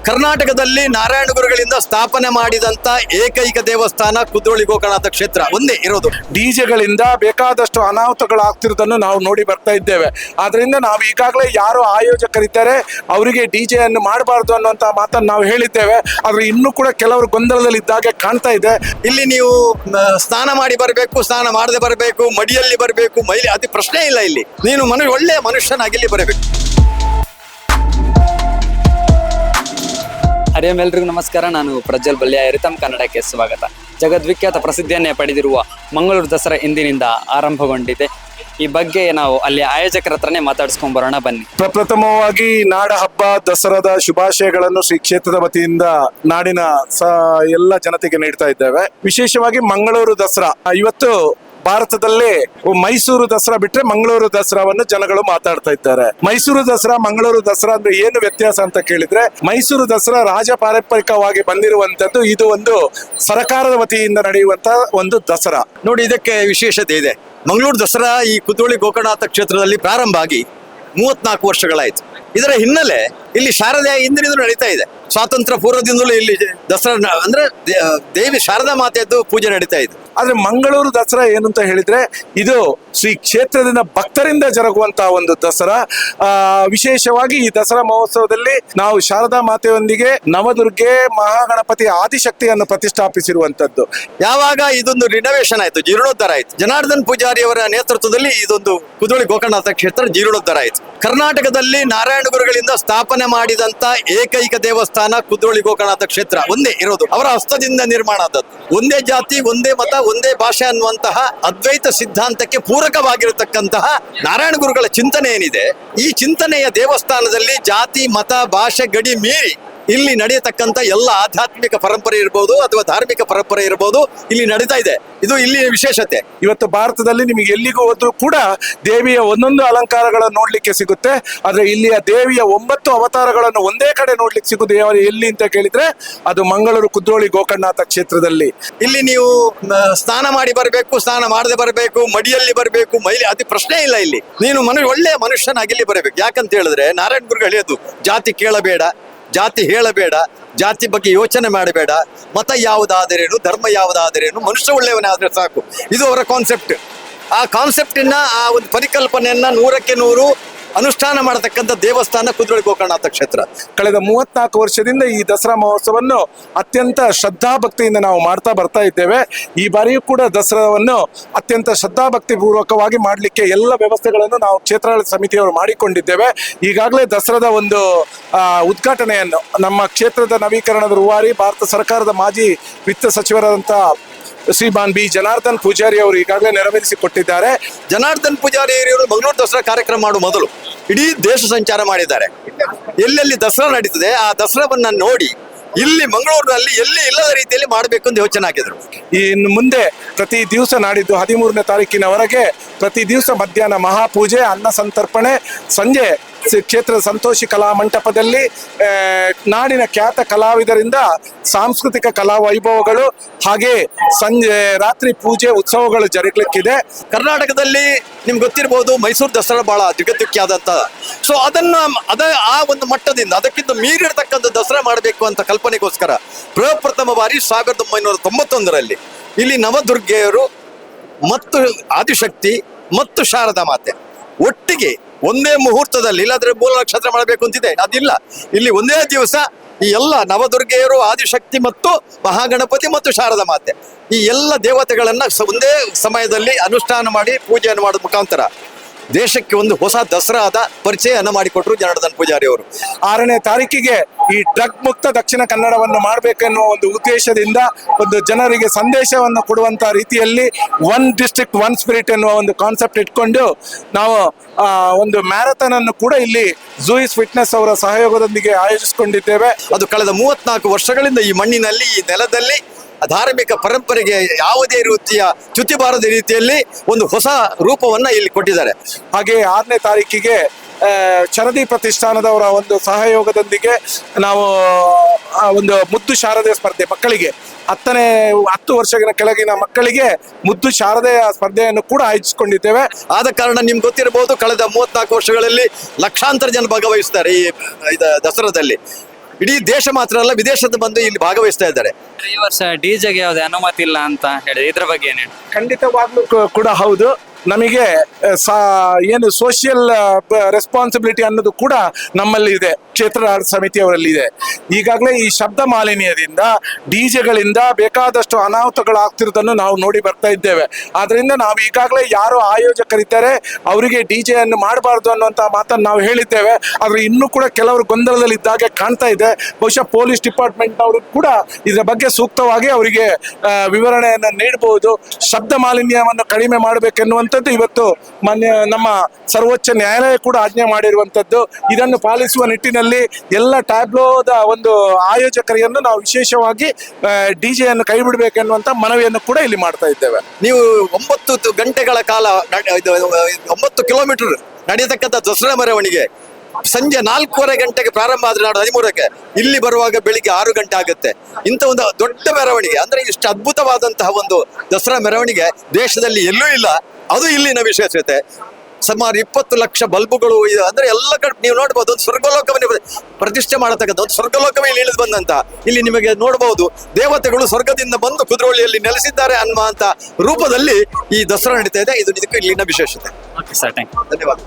ಕರ್ನಾಟಕದಲ್ಲಿ ನಾರಾಯಣ ಗುರುಗಳಿಂದ ಸ್ಥಾಪನೆ ಮಾಡಿದಂತ ಏಕೈಕ ದೇವಸ್ಥಾನ ಕುದ್ರೋಳಿ ಗೋಕರ್ಣನಾಥ ಕ್ಷೇತ್ರ ಒಂದೇ ಇರೋದು. ಡಿಜೆಗಳಿಂದ ಬೇಕಾದಷ್ಟು ಅನಾಹುತಗಳಾಗ್ತಿರೋದನ್ನು ನಾವು ನೋಡಿ ಬರ್ತಾ ಇದ್ದೇವೆ. ಆದ್ರಿಂದ ನಾವು ಈಗಾಗಲೇ ಯಾರು ಆಯೋಜಕರಿದ್ದಾರೆ ಅವರಿಗೆ ಡಿಜೆ ಅನ್ನು ಮಾಡಬಾರ್ದು ಅನ್ನುವಂತ ಮಾತನ್ನು ನಾವು ಹೇಳಿದ್ದೇವೆ. ಆದ್ರೆ ಇನ್ನೂ ಕೂಡ ಕೆಲವರು ಗೊಂದಲದಲ್ಲಿ ಇದ್ದಾಗೆ ಕಾಣ್ತಾ ಇದೆ. ಇಲ್ಲಿ ನೀವು ಸ್ನಾನ ಮಾಡಿ ಬರಬೇಕು, ಸ್ನಾನ ಮಾಡದೆ ಬರಬೇಕು, ಮಡಿಯಲ್ಲಿ ಬರಬೇಕು, ಮೈಲಿ ಅದು ಪ್ರಶ್ನೆ ಇಲ್ಲ. ಇಲ್ಲಿ ನೀನು ಒಳ್ಳೆ ಮನುಷ್ಯನಾಗಿ ಇಲ್ಲಿ ಬರಬೇಕು. ಹರಿಯಂ ಎಲ್ರಿಗೂ ನಮಸ್ಕಾರ. ನಾನು ಪ್ರಜ್ವಲ್ ಬಲ್ಯ, ಎರಿತಂ ಕನ್ನಡಕ್ಕೆ ಸ್ವಾಗತ. ಜಗದ್ವಿಖ್ಯಾತ ಪ್ರಸಿದ್ಧಿಯನ್ನೇ ಪಡೆದಿರುವ ಮಂಗಳೂರು ದಸರಾ ಇಂದಿನಿಂದ ಆರಂಭಗೊಂಡಿದೆ. ಈ ಬಗ್ಗೆ ನಾವು ಅಲ್ಲಿ ಆಯೋಜಕರ ಹತ್ರನೇ ಮಾತಾಡಿಸ್ಕೊಂಡ್ ಬರೋಣ ಬನ್ನಿ. ಪ್ರಪ್ರಥಮವಾಗಿ ನಾಡ ಹಬ್ಬ ದಸರಾದ ಶುಭಾಶಯಗಳನ್ನು ಶ್ರೀ ಕ್ಷೇತ್ರದ ವತಿಯಿಂದ ನಾಡಿನ ಎಲ್ಲ ಜನತೆಗೆ ನೀಡ್ತಾ ಇದ್ದೇವೆ. ವಿಶೇಷವಾಗಿ ಮಂಗಳೂರು ದಸರಾ ಇವತ್ತು ಭಾರತದಲ್ಲೇ ಮೈಸೂರು ದಸರಾ ಬಿಟ್ರೆ ಮಂಗಳೂರು ದಸರಾವನ್ನು ಜನಗಳು ಮಾತಾಡ್ತಾ ಇದ್ದಾರೆ. ಮೈಸೂರು ದಸರಾ ಮಂಗಳೂರು ದಸರಾ ಅಂದ್ರೆ ಏನು ವ್ಯತ್ಯಾಸ ಅಂತ ಕೇಳಿದ್ರೆ, ಮೈಸೂರು ದಸರಾ ರಾಜ ಪಾರಂಪರಿಕವಾಗಿ ಬಂದಿರುವಂತದ್ದು. ಇದು ಒಂದು ಸರ್ಕಾರದ ವತಿಯಿಂದ ನಡೆಯುವಂತ ಒಂದು ದಸರಾ. ನೋಡಿ, ಇದಕ್ಕೆ ವಿಶೇಷತೆ ಇದೆ. ಮಂಗಳೂರು ದಸರಾ ಈ ಕುದ್ರೋಳಿ ಗೋಕರ್ಣನಾಥ ಕ್ಷೇತ್ರದಲ್ಲಿ ಪ್ರಾರಂಭ ಆಗಿ 34 ವರ್ಷಗಳಾಯ್ತು. ಇದರ ಹಿನ್ನೆಲೆ ಇಲ್ಲಿ ಶಾರದೆಯ ಇಂದಿನಿಂದಲೂ ನಡೀತಾ ಇದೆ. ಸ್ವಾತಂತ್ರ್ಯ ಪೂರ್ವದಿಂದಲೂ ಇಲ್ಲಿ ದಸರಾ ಅಂದ್ರೆ ದೇವಿ ಶಾರದಾ ಮಾತೆಯದ್ದು ಪೂಜೆ ನಡೀತಾ ಇದೆ. ಆದ್ರೆ ಮಂಗಳೂರು ದಸರಾ ಏನು ಅಂತ ಹೇಳಿದ್ರೆ, ಇದು ಶ್ರೀ ಕ್ಷೇತ್ರದಿಂದ ಭಕ್ತರಿಂದ ಜರುಗುವಂತಹ ಒಂದು ದಸರಾ. ವಿಶೇಷವಾಗಿ ಈ ದಸರಾ ಮಹೋತ್ಸವದಲ್ಲಿ ನಾವು ಶಾರದಾ ಮಾತೆಯೊಂದಿಗೆ ನವದುರ್ಗೆ ಮಹಾಗಣಪತಿ ಆದಿಶಕ್ತಿಯನ್ನು ಪ್ರತಿಷ್ಠಾಪಿಸಿರುವಂತದ್ದು. ಯಾವಾಗ ಇದೊಂದು ರಿನೋವೇಷನ್ ಆಯ್ತು, ಜೀರ್ಣೋದ್ಧಾರ ಆಯ್ತು, ಜನಾರ್ದನ್ ಪೂಜಾರಿ ಅವರ ನೇತೃತ್ವದಲ್ಲಿ ಇದೊಂದು ಕುದ್ರೋಳಿ ಗೋಕರ್ಣನಾಥ ಕ್ಷೇತ್ರ ಜೀರ್ಣೋದ್ಧಾರ ಆಯ್ತು. ಕರ್ನಾಟಕದಲ್ಲಿ ನಾರಾಯಣ ಗುರುಗಳಿಂದ ಸ್ಥಾಪನೆ ಮಾಡಿದಂತ ಏಕೈಕ ದೇವಸ್ಥಾನ ಕುದ್ರೋಳಿ ಗೋಕರ್ಣನಾಥ ಕ್ಷೇತ್ರ ಒಂದೇ ಇರೋದು. ಅವರ ಹಸ್ತದಿಂದ ನಿರ್ಮಾಣ ಆದದ್ದು. ಒಂದೇ ಜಾತಿ, ಒಂದೇ ಮತ, ಒಂದೇ ಭಾಷೆ ಅನ್ನುವಂತಹ ಅದ್ವೈತ ಸಿದ್ಧಾಂತಕ್ಕೆ ಪೂರಕವಾಗಿರತಕ್ಕಂತಹ ನಾರಾಯಣ ಗುರುಗಳ ಚಿಂತನೆ ಏನಿದೆ, ಈ ಚಿಂತನೆಯ ದೇವಸ್ಥಾನದಲ್ಲಿ ಜಾತಿ ಮತ ಭಾಷೆ ಗಡಿ ಮೀರಿ ಇಲ್ಲಿ ನಡೆಯತಕ್ಕಂಥ ಎಲ್ಲ ಆಧ್ಯಾತ್ಮಿಕ ಪರಂಪರೆ ಇರ್ಬೋದು ಅಥವಾ ಧಾರ್ಮಿಕ ಪರಂಪರೆ ಇರ್ಬೋದು, ಇಲ್ಲಿ ನಡೀತಾ ಇದೆ. ಇದು ಇಲ್ಲಿ ವಿಶೇಷತೆ. ಇವತ್ತು ಭಾರತದಲ್ಲಿ ನಿಮಗೆ ಎಲ್ಲಿಗೂ ಹೋದ್ರೂ ಕೂಡ ದೇವಿಯ ಒಂದೊಂದು ಅಲಂಕಾರಗಳನ್ನು ನೋಡ್ಲಿಕ್ಕೆ ಸಿಗುತ್ತೆ. ಆದ್ರೆ ಇಲ್ಲಿಯ ದೇವಿಯ 9 ಅವತಾರಗಳನ್ನು ಒಂದೇ ಕಡೆ ನೋಡ್ಲಿಕ್ಕೆ ಸಿಗುದು ಎಲ್ಲಿ ಅಂತ ಕೇಳಿದ್ರೆ ಅದು ಮಂಗಳೂರು ಕುದ್ರೋಳಿ ಗೋಕರ್ಣನಾಥ ಕ್ಷೇತ್ರದಲ್ಲಿ. ಇಲ್ಲಿ ನೀವು ಸ್ನಾನ ಮಾಡಿ ಬರಬೇಕು, ಸ್ನಾನ ಮಾಡದೆ ಬರಬೇಕು, ಮಡಿಯಲ್ಲಿ ಬರಬೇಕು, ಮೈಲಿ ಅದು ಪ್ರಶ್ನೆ ಇಲ್ಲ. ಇಲ್ಲಿ ನೀನು ಒಳ್ಳೆ ಮನುಷ್ಯನಾಗಿ ಇಲ್ಲಿ ಬರಬೇಕು. ಯಾಕಂತ ಹೇಳಿದ್ರೆ ನಾರಾಯಣ ಗುರುಗಳು ಹೇಳಿದ್ದು, ಜಾತಿ ಕೇಳಬೇಡ, ಜಾತಿ ಹೇಳಬೇಡ, ಜಾತಿ ಬಗ್ಗೆ ಯೋಚನೆ ಮಾಡಬೇಡ, ಮತ ಯಾವುದಾದರೇನು, ಧರ್ಮ ಯಾವುದಾದರೇನು, ಮನುಷ್ಯ ಒಳ್ಳೆಯವನಾದ್ರೆ ಸಾಕು. ಇದು ಅವರ ಕಾನ್ಸೆಪ್ಟ್. ಆ ಕಾನ್ಸೆಪ್ಟಿನ ಆ ಒಂದು ಪರಿಕಲ್ಪನೆಯನ್ನ 100ಕ್ಕೆ 100 ಅನುಷ್ಠಾನ ಮಾಡತಕ್ಕಂಥ ದೇವಸ್ಥಾನ ಕುದ್ರೋಳಿ ಗೋಕರ್ಣನಾಥ ಕ್ಷೇತ್ರ. ಕಳೆದ 34 ವರ್ಷದಿಂದ ಈ ದಸರಾ ಮಹೋತ್ಸವವನ್ನು ಅತ್ಯಂತ ಶ್ರದ್ಧಾಭಕ್ತಿಯಿಂದ ನಾವು ಮಾಡ್ತಾ ಬರ್ತಾ ಇದ್ದೇವೆ. ಈ ಬಾರಿಯೂ ಕೂಡ ದಸರಾವನ್ನು ಅತ್ಯಂತ ಶ್ರದ್ಧಾಭಕ್ತಿ ಪೂರ್ವಕವಾಗಿ ಮಾಡಲಿಕ್ಕೆ ಎಲ್ಲ ವ್ಯವಸ್ಥೆಗಳನ್ನು ನಾವು ಕ್ಷೇತ್ರಾಡಳಿತ ಸಮಿತಿಯವರು ಮಾಡಿಕೊಂಡಿದ್ದೇವೆ. ಈಗಾಗಲೇ ದಸರಾದ ಒಂದು ಉದ್ಘಾಟನೆಯನ್ನು ನಮ್ಮ ಕ್ಷೇತ್ರದ ನವೀಕರಣದ ರೂವಾರಿ, ಭಾರತ ಸರ್ಕಾರದ ಮಾಜಿ ವಿತ್ತ ಸಚಿವರಾದಂಥ ಶ್ರೀಮಾನ್ ಬಿ ಜನಾರ್ದನ್ ಪೂಜಾರಿ ಅವರು ಈಗಾಗಲೇ ನೆರವೇರಿಸಿಕೊಟ್ಟಿದ್ದಾರೆ. ಜನಾರ್ದನ್ ಪೂಜಾರಿ ಅವರು ಮಂಗಳೂರು ದಸರಾ ಕಾರ್ಯಕ್ರಮ ಮಾಡುವ ಮೊದಲು ಇಡೀ ದೇಶ ಸಂಚಾರ ಮಾಡಿದ್ದಾರೆ. ಎಲ್ಲೆಲ್ಲಿ ದಸರಾ ನಡೀತದೆ ಆ ದಸರಾವನ್ನ ನೋಡಿ ಇಲ್ಲಿ ಮಂಗಳೂರಿನಲ್ಲಿ ಎಲ್ಲಿ ಇಲ್ಲದ ರೀತಿಯಲ್ಲಿ ಮಾಡಬೇಕು ಅಂತ ಯೋಚನೆ ಹಾಕಿದ್ರು. ಇನ್ನು ಮುಂದೆ ಪ್ರತಿ ದಿವಸ ನಾಡಿದ್ದು 13ನೇ ತಾರೀಕಿನವರೆಗೆ ಪ್ರತಿ ದಿವಸ ಮಧ್ಯಾಹ್ನ ಮಹಾಪೂಜೆ, ಅನ್ನ ಸಂತರ್ಪಣೆ, ಸಂಜೆ ಕ್ಷೇತ್ರದ ಸಂತೋಷಿ ಕಲಾ ಮಂಟಪದಲ್ಲಿ ನಾಡಿನ ಖ್ಯಾತ ಕಲಾವಿದರಿಂದ ಸಾಂಸ್ಕೃತಿಕ ಕಲಾ ವೈಭವಗಳು, ಹಾಗೆ ಸಂಜೆ ರಾತ್ರಿ ಪೂಜೆ ಉತ್ಸವಗಳು ಜರುಗಲಿಕ್ಕಿದೆ. ಕರ್ನಾಟಕದಲ್ಲಿ ನಿಮ್ಗೆ ಗೊತ್ತಿರ್ಬೋದು, ಮೈಸೂರು ದಸರಾ ಬಹಳ ಜಗದ್ವಿಖ್ಯಾದಂತ. ಸೊ ಆ ಒಂದು ಮಟ್ಟದಿಂದ ಅದಕ್ಕಿಂತ ಮೀರಿರ್ತಕ್ಕಂಥ ದಸರಾ ಮಾಡಬೇಕು ಅಂತ ಕಲ್ಪನೆಗೋಸ್ಕರ ಪ್ರಪ್ರಥಮ ಬಾರಿ 1991ರಲ್ಲಿ ಇಲ್ಲಿ ನವದುರ್ಗೆಯರು ಮತ್ತು ಆದಿಶಕ್ತಿ ಮತ್ತು ಶಾರದಾ ಮಾತೆ ಒಟ್ಟಿಗೆ ಒಂದೇ ಮುಹೂರ್ತದಲ್ಲಿ, ಇಲ್ಲಾಂದ್ರೆ ಮೂಲ ನಕ್ಷತ್ರ ಮಾಡಬೇಕು ಅಂತಿದೆ, ಅದಿಲ್ಲ. ಇಲ್ಲಿ ಒಂದೇ ದಿವಸ ಈ ಎಲ್ಲ ನವದುರ್ಗೆಯರು, ಆದಿಶಕ್ತಿ ಮತ್ತು ಮಹಾಗಣಪತಿ ಮತ್ತು ಶಾರದಾ ಮಾತೆ ಈ ಎಲ್ಲ ದೇವತೆಗಳನ್ನ ಒಂದೇ ಸಮಯದಲ್ಲಿ ಅನುಷ್ಠಾನ ಮಾಡಿ ಪೂಜೆಯನ್ನು ಮಾಡೋದ್ ಮುಖಾಂತರ ದೇಶಕ್ಕೆ ಒಂದು ಹೊಸ ದಸರಾದ ಪರಿಚಯವನ್ನು ಮಾಡಿಕೊಟ್ರು ಜನಾರ್ದನ್ ಪೂಜಾರಿ ಅವರು. 6ನೇ ತಾರೀಕಿಗೆ ಈ ಡ್ರಗ್ ಮುಕ್ತ ದಕ್ಷಿಣ ಕನ್ನಡವನ್ನು ಮಾಡಬೇಕೆನ್ನುವ ಒಂದು ಉದ್ದೇಶದಿಂದ ಒಂದು ಜನರಿಗೆ ಸಂದೇಶವನ್ನು ಕೊಡುವಂತ ರೀತಿಯಲ್ಲಿ ಒನ್ ಡಿಸ್ಟ್ರಿಕ್ಟ್ ಒನ್ ಸ್ಪಿರಿಟ್ ಎನ್ನುವ ಒಂದು ಕಾನ್ಸೆಪ್ಟ್ ಇಟ್ಕೊಂಡು ನಾವು ಒಂದು ಮ್ಯಾರಥಾನ್ ಅನ್ನು ಕೂಡ ಇಲ್ಲಿ ಜೂಯಿಸ್ ಫಿಟ್ನೆಸ್ ಅವರ ಸಹಯೋಗದೊಂದಿಗೆ ಆಯೋಜಿಸಿಕೊಂಡಿದ್ದೇವೆ. ಅದು ಕಳೆದ 34 ವರ್ಷಗಳಿಂದ ಈ ಮಣ್ಣಿನಲ್ಲಿ, ಈ ನೆಲದಲ್ಲಿ ಧಾರ್ಮಿಕ ಪರಂಪರೆಗೆ ಯಾವುದೇ ರೀತಿಯ ಚ್ಯುತಿ ಬಾರದ ರೀತಿಯಲ್ಲಿ ಒಂದು ಹೊಸ ರೂಪವನ್ನ ಇಲ್ಲಿ ಕೊಟ್ಟಿದ್ದಾರೆ. ಹಾಗೆ 6ನೇ ತಾರೀಕಿಗೆ ಚರದಿ ಪ್ರತಿಷ್ಠಾನದವರ ಒಂದು ಸಹಯೋಗದೊಂದಿಗೆ ನಾವು ಒಂದು ಮುದ್ದು ಶಾರದೆ ಸ್ಪರ್ಧೆ ಮಕ್ಕಳಿಗೆ 10 ವರ್ಷಗಳ ಕೆಳಗಿನ ಮಕ್ಕಳಿಗೆ ಮುದ್ದು ಶಾರದೆಯ ಸ್ಪರ್ಧೆಯನ್ನು ಕೂಡ ಆಯೋಜಿಸಿಕೊಂಡಿದ್ದೇವೆ. ಆದ ಕಾರಣ ನಿಮ್ಗೆ ಗೊತ್ತಿರಬಹುದು, ಕಳೆದ 34 ವರ್ಷಗಳಲ್ಲಿ ಲಕ್ಷಾಂತರ ಜನ ಭಾಗವಹಿಸ್ತಾರೆ ಈ ದಸರಾದಲ್ಲಿ. ಇಡೀ ದೇಶ ಮಾತ್ರ ಅಲ್ಲ, ವಿದೇಶದ ಬಂದು ಇಲ್ಲಿ ಭಾಗವಹಿಸ್ತಾ ಇದ್ದಾರೆ. ಈ ವರ್ಷ ಡಿಜೆಗೆ ಯಾವುದೇ ಅನುಮತಿ ಇಲ್ಲ ಅಂತ ಹೇಳಿದ್ರೆ ಇದ್ರ ಬಗ್ಗೆ ಏನು ಹೇಳಿ? ಖಂಡಿತವಾಗ್ಲೂ ಕೂಡ ಹೌದು. ನಮಗೆ ಏನು ಸೋಷಿಯಲ್ ರೆಸ್ಪಾನ್ಸಿಬಿಲಿಟಿ ಅನ್ನೋದು ಕೂಡ ನಮ್ಮಲ್ಲಿ ಇದೆ, ಕ್ಷೇತ್ರ ಆಡಳಿತ ಸಮಿತಿಯವರಲ್ಲಿ ಇದೆ. ಈಗಾಗಲೇ ಈ ಶಬ್ದ ಮಾಲಿನ್ಯದಿಂದ ಡಿಜೆಗಳಿಂದ ಬೇಕಾದಷ್ಟು ಅನಾಹುತಗಳಾಗ್ತಿರೋದನ್ನು ನಾವು ನೋಡಿ ಬರ್ತಾ ಇದ್ದೇವೆ. ಆದ್ರಿಂದ ನಾವು ಈಗಾಗಲೇ ಯಾರು ಆಯೋಜಕರಿದ್ದಾರೆ ಅವರಿಗೆ ಡಿಜೆ ಅನ್ನು ಮಾಡಬಾರ್ದು ಅನ್ನುವಂತ ಮಾತನ್ನು ನಾವು ಹೇಳಿದ್ದೇವೆ. ಆದ್ರೆ ಇನ್ನೂ ಕೂಡ ಕೆಲವರು ಗೊಂದಲದಲ್ಲಿ ಇದ್ದಾಗೆ ಕಾಣ್ತಾ ಇದೆ. ಬಹುಶಃ ಪೊಲೀಸ್ ಡಿಪಾರ್ಟ್ಮೆಂಟ್ ಅವರು ಕೂಡ ಇದರ ಬಗ್ಗೆ ಸೂಕ್ತವಾಗಿ ಅವರಿಗೆ ವಿವರಣೆಯನ್ನು ನೀಡಬಹುದು. ಶಬ್ದ ಮಾಲಿನ್ಯವನ್ನು ಕಡಿಮೆ ಮಾಡಬೇಕೆನ್ನುವಂಥದ್ದು ಇವತ್ತು ನಮ್ಮ ಸರ್ವೋಚ್ಚ ನ್ಯಾಯಾಲಯ ಕೂಡ ಆಜ್ಞೆ ಮಾಡಿರುವಂತದ್ದು. ಇದನ್ನು ಪಾಲಿಸುವ ನಿಟ್ಟಿನಲ್ಲಿ ಎಲ್ಲ ಟ್ಯಾಬ್ಲೋದ ಒಂದು ಆಯೋಜಕರಿಯನ್ನು ನಾವು ವಿಶೇಷವಾಗಿ ಡಿಜೆಯನ್ನು ಕೈ ಬಿಡಬೇಕೆನ್ನುವಂತ ಮನವಿಯನ್ನು ಕೂಡ ಇಲ್ಲಿ ಮಾಡ್ತಾ ಇದ್ದೇವೆ. ನೀವು 9 ಗಂಟೆಗಳ ಕಾಲ 9 ಕಿಲೋಮೀಟರ್ ನಡೆಯತಕ್ಕಂಥ ದಸರಾ ಮೆರವಣಿಗೆ ಸಂಜೆ 4:15 ಗಂಟೆಗೆ ಪ್ರಾರಂಭ ಆದ್ರೆ ನಾಡು 13ಕ್ಕೆ ಇಲ್ಲಿ ಬರುವಾಗ ಬೆಳಿಗ್ಗೆ 6 ಗಂಟೆ ಆಗುತ್ತೆ. ಇಂಥ ಒಂದು ದೊಡ್ಡ ಮೆರವಣಿಗೆ ಅಂದ್ರೆ ಇಷ್ಟು ಅದ್ಭುತವಾದಂತಹ ಒಂದು ದಸರಾ ಮೆರವಣಿಗೆ ದೇಶದಲ್ಲಿ ಎಲ್ಲೂ ಇಲ್ಲ. ಅದು ಇಲ್ಲಿನ ವಿಶೇಷತೆ. ಸುಮಾರು 20 ಲಕ್ಷ ಬಲ್ಬುಗಳು ಅಂದ್ರೆ ಎಲ್ಲ ಕಡೆ ನೀವು ನೋಡ್ಬೋದು. ಒಂದು ಸ್ವರ್ಗಲೋಕವನ್ನೇ ಪ್ರತಿಷ್ಠೆ ಮಾಡತಕ್ಕಂಥ ಒಂದು ಸ್ವರ್ಗಲೋಕವೇ ಇಲ್ಲಿ ಇಳಿದು ಬಂದಂತ. ಇಲ್ಲಿ ನಿಮಗೆ ನೋಡಬಹುದು ದೇವತೆಗಳು ಸ್ವರ್ಗದಿಂದ ಬಂದು ಕುದ್ರೋಳಿಯಲ್ಲಿ ನೆಲೆಸಿದ್ದಾರೆ ಅನ್ನುವಂತ ರೂಪದಲ್ಲಿ ಈ ದಸರಾ ನಡೀತಾ ಇದೆ. ಇದು ಇದಕ್ಕೆ ಇಲ್ಲಿನ ವಿಶೇಷತೆ. Okay sir, thank you. ಧನ್ಯವಾದ.